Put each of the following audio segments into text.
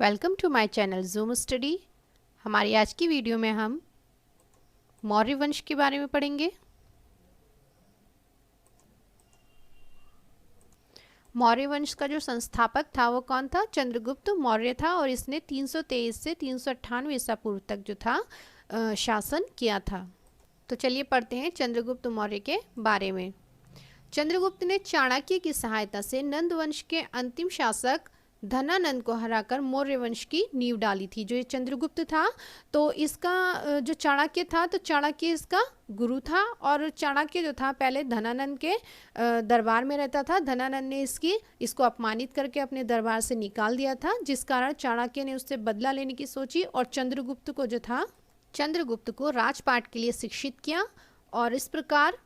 Welcome to my channel Zoom study. हमारी आज की वीडियो में हम मौर्य वंश के बारे में पढ़ेंगे। मौर्य वंश का जो संस्थापक था वो कौन था? चंद्रगुप्त मौर्य था और इसने 323 से 398 ईसा पूर्व तक जो था शासन किया था। तो चलिए पढ़ते हैं चंद्रगुप्त मौर्य के बारे में। चंद्रगुप्त ने चाणक्य की सहायता से नंद वंश के अंतिम शासक धनानंद को हराकर मौर्य वंश की नींव डाली थी। जो ये चंद्रगुप्त था तो इसका जो चाणक्य था तो चाणक्य इसका गुरु था और चाणक्य जो था पहले धनानंद के दरबार में रहता था। धनानंद ने इसको अपमानित करके अपने दरबार से निकाल दिया था, जिस कारण चाणक्य ने उससे बदला लेने की सोची और चंद्रगुप्त को राजपाट के लिए शिक्षित किया। और इस प्रकार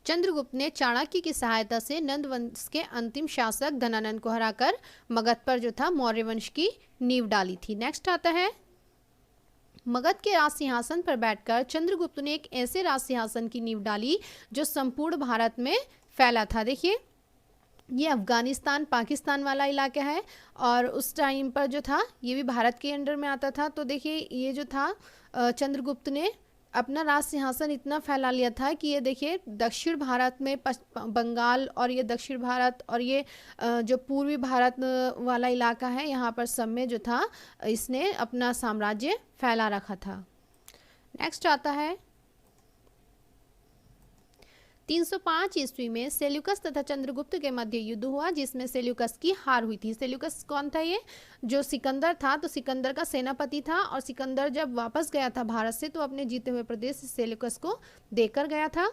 चंद्रगुप्त ने चाणक्य की सहायता से नंद वंश के अंतिम शासक धनानंद को हराकर मगध पर जो था मौर्य वंश की नींव डाली थी। नेक्स्ट आता है, मगध के राज सिंहासन पर बैठकर चंद्रगुप्त ने एक ऐसे राज सिंहासन की नींव डाली जो संपूर्ण भारत में फैला था। देखिए ये अफगानिस्तान पाकिस्तान वाला इलाका है और उस टाइम पर जो था ये भी भारत के अंडर में आता था। तो देखिए ये जो था चंद्रगुप्त ने अपना राज सिंहासन इतना फैला लिया था कि ये देखिए दक्षिण भारत में बंगाल और ये दक्षिण भारत और ये जो पूर्वी भारत वाला इलाका है यहाँ पर सब में जो था इसने अपना साम्राज्य फैला रखा था। नेक्स्ट आता है 305 ईस्वी में सेल्यूकस तथा चंद्रगुप्त के मध्य युद्ध हुआ जिसमें सेल्यूकस की हार हुई थी। सेल्यूकस कौन था? ये जो सिकंदर था, तो सिकंदर का सेनापति था और सिकंदर जब वापस गया था भारत से तो अपने जीते हुए प्रदेश सेल्यूकस को देकर गया था।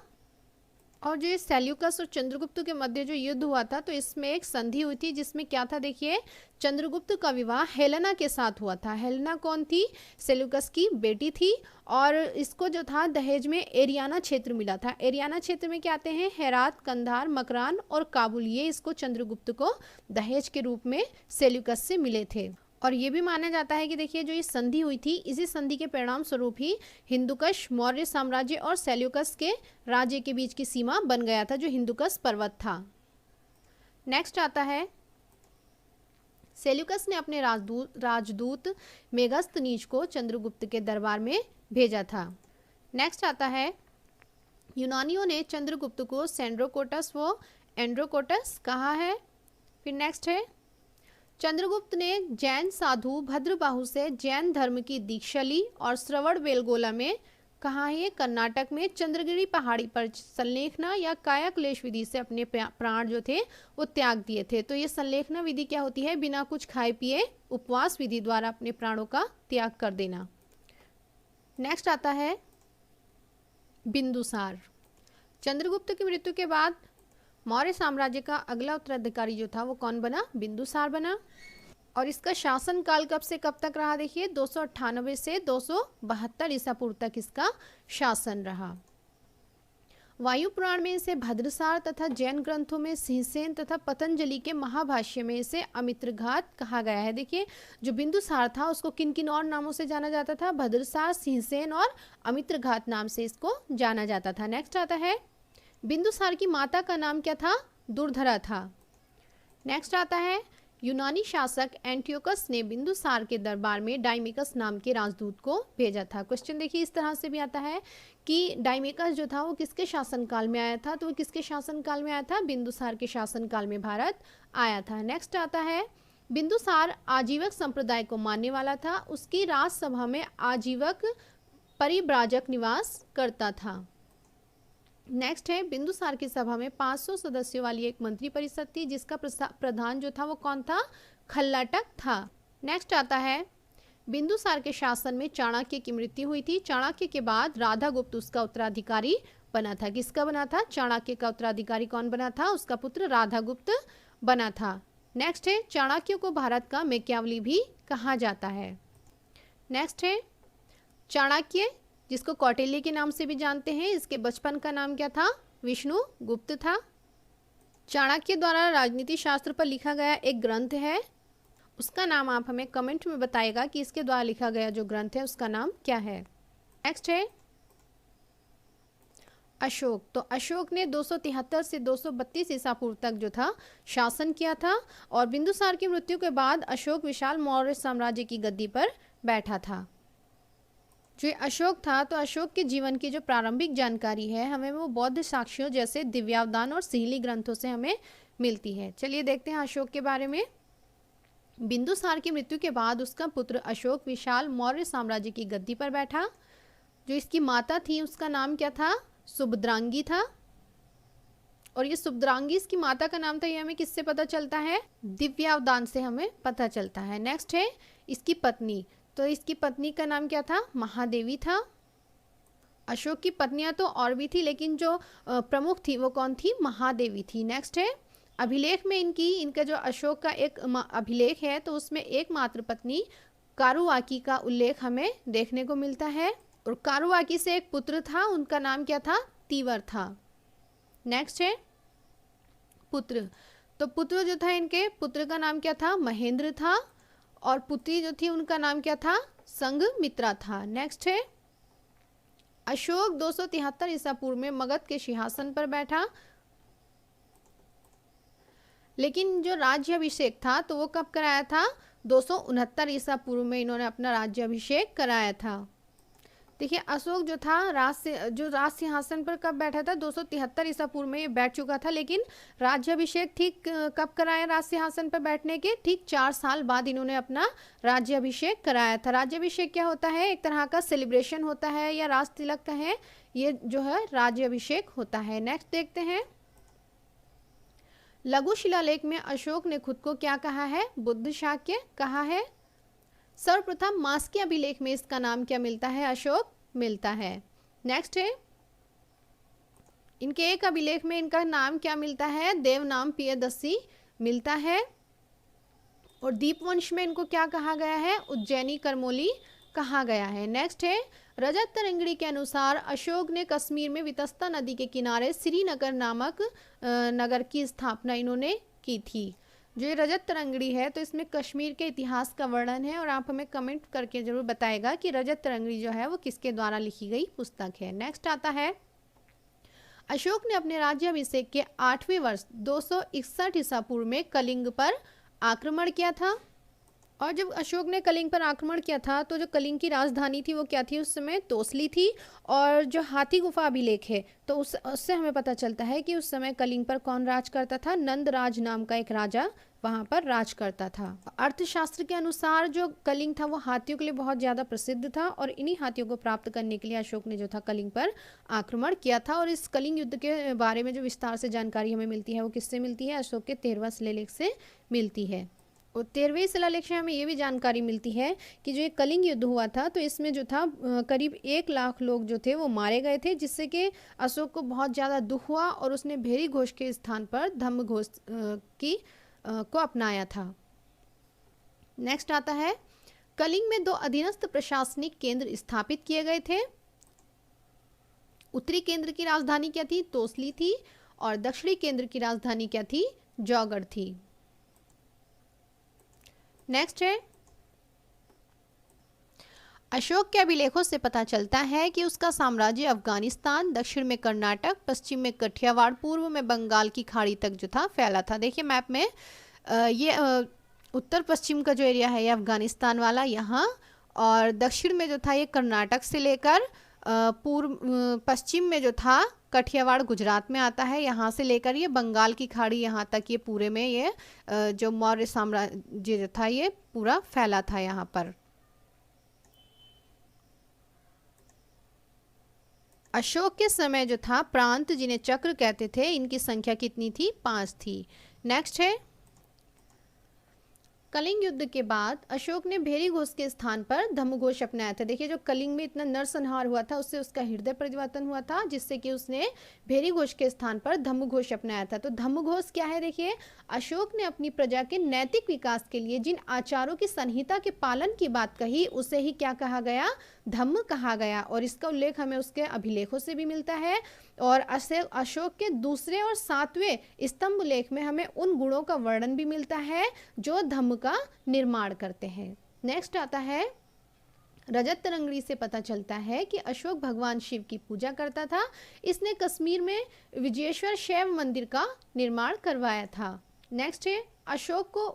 और जो ये सेल्यूकस और चंद्रगुप्त के मध्य जो युद्ध हुआ था तो इसमें एक संधि हुई थी जिसमें क्या था, देखिए चंद्रगुप्त का विवाह हेलेना के साथ हुआ था। हेलेना कौन थी? सेल्यूकस की बेटी थी और इसको जो था दहेज में एरियाना क्षेत्र मिला था। एरियाना क्षेत्र में क्या आते हैं? हेरात, कंधार, मकरान और काबुल। ये इसको चंद्रगुप्त को दहेज के रूप में सेल्यूकस से मिले थे। और ये भी माना जाता है कि देखिए जो ये संधि हुई थी इसी संधि के परिणाम स्वरूप ही हिंदुकुश मौर्य साम्राज्य और सेल्यूकस के राज्य के बीच की सीमा बन गया था, जो हिंदुकुश पर्वत था। नेक्स्ट आता है, सेल्यूकस ने अपने राजदूत मेगस्तनीज को चंद्रगुप्त के दरबार में भेजा था। नेक्स्ट आता है, यूनानियों ने चंद्रगुप्त को सेंड्रोकोटस व एंड्रोकोटस कहा है। फिर नेक्स्ट है, चंद्रगुप्त ने जैन साधु भद्रबाहु से जैन धर्म की दीक्षा ली और श्रवण बेलगोला में कहा है, कर्नाटक में चंद्रगिरी पहाड़ी पर संलेखना या कायाक्लेश विधि से अपने प्राण जो थे वो त्याग दिए थे। तो ये संलेखना विधि क्या होती है? बिना कुछ खाए पिए उपवास विधि द्वारा अपने प्राणों का त्याग कर देना। नेक्स्ट आता है बिंदुसार। चंद्रगुप्त की मृत्यु के बाद मौर्य साम्राज्य का अगला उत्तराधिकारी जो था वो कौन बना? बिंदुसार बना। और इसका शासन काल कब से कब तक रहा? देखिए 298 से 272 ईसा पूर्व तक इसका शासन रहा। वायु पुराण में इसे भद्रसार तथा जैन ग्रंथों में सिंहसेन तथा पतंजलि के महाभाष्य में इसे अमित्रघात कहा गया है। देखिए जो बिंदुसार था उसको किन किन और नामों से जाना जाता था? भद्रसार, सिंहसेन और अमित्रघात नाम से इसको जाना जाता था। नेक्स्ट आता है, बिंदुसार की माता का नाम क्या था? दुर्धरा था। नेक्स्ट आता है, यूनानी शासक एंटियोकस ने बिंदुसार के दरबार में डाइमेकस नाम के राजदूत को भेजा था। क्वेश्चन देखिए इस तरह से भी आता है कि डाइमेकस जो था वो किसके शासनकाल में आया था? तो वो किसके शासनकाल में आया था? बिंदुसार के शासनकाल में भारत आया था। नेक्स्ट आता है, बिंदुसार आजीवक संप्रदाय को मानने वाला था। उसकी राजसभा में आजीवक परिव्राजक निवास करता था। नेक्स्ट है, बिंदुसार की सभा में 500 सदस्यों वाली एक मंत्री परिषद थी जिसका प्रधान जो था वो कौन था? खल्लाटक था। नेक्स्ट आता है, बिंदुसार के शासन में चाणक्य की मृत्यु हुई थी। चाणक्य के बाद राधागुप्त उसका उत्तराधिकारी बना था। किसका बना था? चाणक्य का उत्तराधिकारी कौन बना था? उसका पुत्र राधागुप्त बना था। नेक्स्ट है, चाणक्य को भारत का मैकियावली भी कहा जाता है। नेक्स्ट है, चाणक्य जिसको कौटिल्य के नाम से भी जानते हैं, इसके बचपन का नाम क्या था? विष्णुगुप्त था। चाणक्य द्वारा राजनीति शास्त्र पर लिखा गया एक ग्रंथ है, उसका नाम आप हमें कमेंट में बताइएगा कि इसके द्वारा लिखा गया जो ग्रंथ है उसका नाम क्या है। नेक्स्ट है, अशोक। तो अशोक ने 273 से 232 ईसा पूर्व तक जो था शासन किया था और बिंदुसार की मृत्यु के बाद अशोक विशाल मौर्य साम्राज्य की गद्दी पर बैठा था। जो अशोक था, तो अशोक के जीवन की जो प्रारंभिक जानकारी है हमें वो बौद्ध साक्ष्यों जैसे दिव्यावदान और सिहली ग्रंथों से हमें मिलती है। चलिए देखते हैं अशोक के बारे में। बिंदुसार की मृत्यु के बाद उसका पुत्र अशोक विशाल मौर्य साम्राज्य की गद्दी पर बैठा। जो इसकी माता थी उसका नाम क्या था? सुभद्रांगी था। और ये सुभद्रांगी इसकी माता का नाम था, ये हमें किससे पता चलता है? दिव्यावदान से हमें पता चलता है। नेक्स्ट है इसकी पत्नी। तो इसकी पत्नी का नाम क्या था? महादेवी था। अशोक की पत्नियां तो और भी थी, लेकिन जो प्रमुख थी वो कौन थी? महादेवी थी। नेक्स्ट है अभिलेख में इनका जो अशोक का एक अभिलेख है तो उसमें एकमात्र पत्नी कारुवाकी का उल्लेख हमें देखने को मिलता है। और कारुवाकी से एक पुत्र था, उनका नाम क्या था? तीवर था। नेक्स्ट है पुत्र। तो पुत्र जो था, इनके पुत्र का नाम क्या था? महेंद्र था। और पुत्री जो थी उनका नाम क्या था? संघमित्रा था। नेक्स्ट है अशोक 273 ईसा पूर्व में मगध के सिंहासन पर बैठा, लेकिन जो राज्याभिषेक था तो वो कब कराया था? 269 ईसा पूर्व में इन्होंने अपना राज्याभिषेक कराया था। देखिए अशोक जो था राज सिंहासन पर कब बैठा था? 273 ईसा पूर्व में ये बैठ चुका था, लेकिन राज्याभिषेक ठीक कब कराया? राज सिंहासन पर बैठने के ठीक 4 साल बाद इन्होंने अपना राज्याभिषेक कराया था। राज्याभिषेक क्या होता है? एक तरह का सेलिब्रेशन होता है या राज तिलक का है, ये जो है राज्याभिषेक होता है। नेक्स्ट देखते हैं लघु शिलालेख में अशोक ने खुद को क्या कहा है? बुद्ध शाक्य कहा है। सर्वप्रथम मास्की अभिलेख में इसका नाम क्या मिलता है? अशोक मिलता है। नेक्स्ट है इनके एक अभिलेख में इनका नाम क्या मिलता है? देवनाम पियदस्सी मिलता है। और दीपवंश में इनको क्या कहा गया है? उज्जैनी करमोली कहा गया है। नेक्स्ट है रजत तरंगड़ी के अनुसार अशोक ने कश्मीर में वितस्ता नदी के किनारे श्रीनगर नामक नगर की स्थापना इन्होंने की थी। जो ये रजत तरंगड़ी है तो इसमें कश्मीर के इतिहास का वर्णन है और आप हमें कमेंट करके जरूर बताएगा कि रजत तरंगड़ी जो है वो किसके द्वारा लिखी गई पुस्तक है। नेक्स्ट आता है अशोक ने अपने राज्याभिषेक के 8वें वर्ष 261 ईसा पूर्व में कलिंग पर आक्रमण किया था। और जब अशोक ने कलिंग पर आक्रमण किया था तो जो कलिंग की राजधानी थी वो क्या थी? उस समय तोसली थी। और जो हाथी गुफा अभिलेख है तो उससे हमें पता चलता है कि उस समय कलिंग पर कौन राज करता था? नंदराज नाम का एक राजा वहां पर राज करता था। अर्थशास्त्र के अनुसार जो कलिंग था वो हाथियों के लिए बहुत ज़्यादा प्रसिद्ध था और इन्हीं हाथियों को प्राप्त करने के लिए अशोक ने जो था कलिंग पर आक्रमण किया था। और इस कलिंग युद्ध के बारे में जो विस्तार से जानकारी हमें मिलती है वो किससे मिलती है? अशोक के 13वां शिलालेख से मिलती है। और 13वें शिलालेख से हमें ये भी जानकारी मिलती है कि जो ये कलिंग युद्ध हुआ था तो इसमें जो था करीब 1 लाख लोग जो थे वो मारे गए थे, जिससे कि अशोक को बहुत ज़्यादा दुख हुआ और उसने भेरी घोष के स्थान पर धम्म घोष को अपनाया था। नेक्स्ट आता है कलिंग में 2 अधीनस्थ प्रशासनिक केंद्र स्थापित किए गए थे। उत्तरी केंद्र की राजधानी क्या थी? तोसली थी। और दक्षिणी केंद्र की राजधानी क्या थी? जौगढ़ थी। नेक्स्ट है अशोक के अभिलेखों से पता चलता है कि उसका साम्राज्य अफगानिस्तान, दक्षिण में कर्नाटक, पश्चिम में कठियावाड़, पूर्व में बंगाल की खाड़ी तक जो था फैला था। देखिए मैप में ये उत्तर पश्चिम का जो एरिया है ये अफगानिस्तान वाला यहाँ, और दक्षिण में जो था ये कर्नाटक से लेकर पूर्व पश्चिम में जो था कठियावाड़ गुजरात में आता है, यहाँ से लेकर ये बंगाल की खाड़ी यहाँ तक ये पूरे में ये जो मौर्य साम्राज्य जो था ये पूरा फैला था यहाँ पर। अशोक के समय जो था प्रांत जिन्हें चक्र कहते थे इनकी संख्या कितनी थी? 5 थी। नेक्स्ट है कलिंग युद्ध के बाद अशोक ने भेरी घोष के स्थान पर धम्मघोष अपनाया था। देखिए जो कलिंग में इतना नरसंहार हुआ था उससे उसका हृदय परिवर्तन हुआ था, जिससे कि उसने भेरी घोष के स्थान पर धम्मघोष अपनाया था। तो धम्मघोष क्या है? देखिए अशोक ने अपनी प्रजा के नैतिक विकास के लिए जिन आचारों की संहिता के पालन की बात कही उसे ही क्या कहा गया? धम्म कहा गया। और इसका उल्लेख हमें उसके अभिलेखों से भी मिलता है। और अशोक के 2 और 7वें स्तंभ लेख में हमें उन गुणों का वर्णन भी मिलता है जो धम्म का निर्माण करते हैं। नेक्स्ट आता है रजत तरंगड़ी से पता चलता है कि अशोक भगवान शिव की पूजा करता था। इसने कश्मीर में विजयेश्वर शैव मंदिर का निर्माण करवाया था। नेक्स्ट है, अशोक को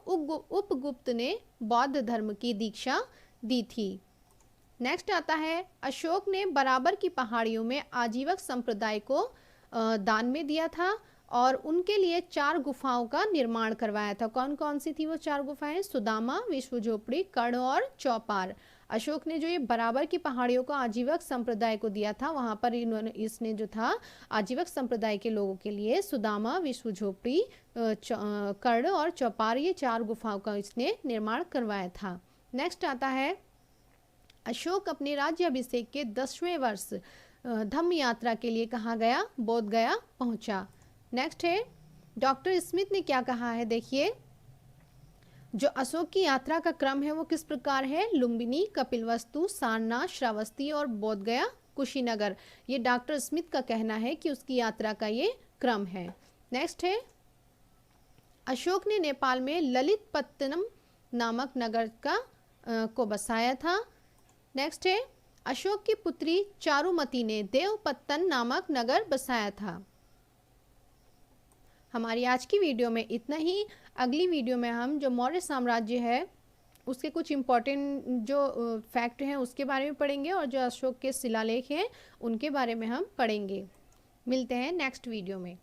उपगुप्त ने बौद्ध धर्म की दीक्षा दी थी। नेक्स्ट आता है, अशोक ने बराबर की पहाड़ियों में आजीवक संप्रदाय को दान में दिया था और उनके लिए 4 गुफाओं का निर्माण करवाया था। कौन कौन सी थी वो 4 गुफाएं? सुदामा, विश्व झोपड़ी, कर्ण और चौपार। अशोक ने जो ये बराबर की पहाड़ियों को आजीवक संप्रदाय को दिया था, वहाँ पर इसने जो था आजीवक संप्रदाय के लोगों के लिए सुदामा, विश्व झोपड़ी, कर्ण और चौपार, ये 4 गुफाओं का इसने निर्माण करवाया था। नेक्स्ट आता है, अशोक अपने राज्याभिषेक के 10वें वर्ष धम्म यात्रा के लिए कहाँ गया? बोध गया पहुंचा। नेक्स्ट है, डॉक्टर स्मिथ ने क्या कहा है? देखिए, जो अशोक की यात्रा का क्रम है वो किस प्रकार है? लुम्बिनी, कपिलवस्तु, सारनाथ, श्रावस्ती और बोध गया, कुशीनगर। ये डॉक्टर स्मिथ का कहना है कि उसकी यात्रा का ये क्रम है। नेक्स्ट है, अशोक ने नेपाल में ललितपत्तनम नामक नगर को बसाया था। नेक्स्ट है, अशोक की पुत्री चारुमती ने देवपत्तन नामक नगर बसाया था। हमारी आज की वीडियो में इतना ही। अगली वीडियो में हम जो मौर्य साम्राज्य है उसके कुछ इम्पोर्टेंट जो फैक्ट हैं उसके बारे में पढ़ेंगे और जो अशोक के शिलालेख हैं उनके बारे में हम पढ़ेंगे। मिलते हैं नेक्स्ट वीडियो में।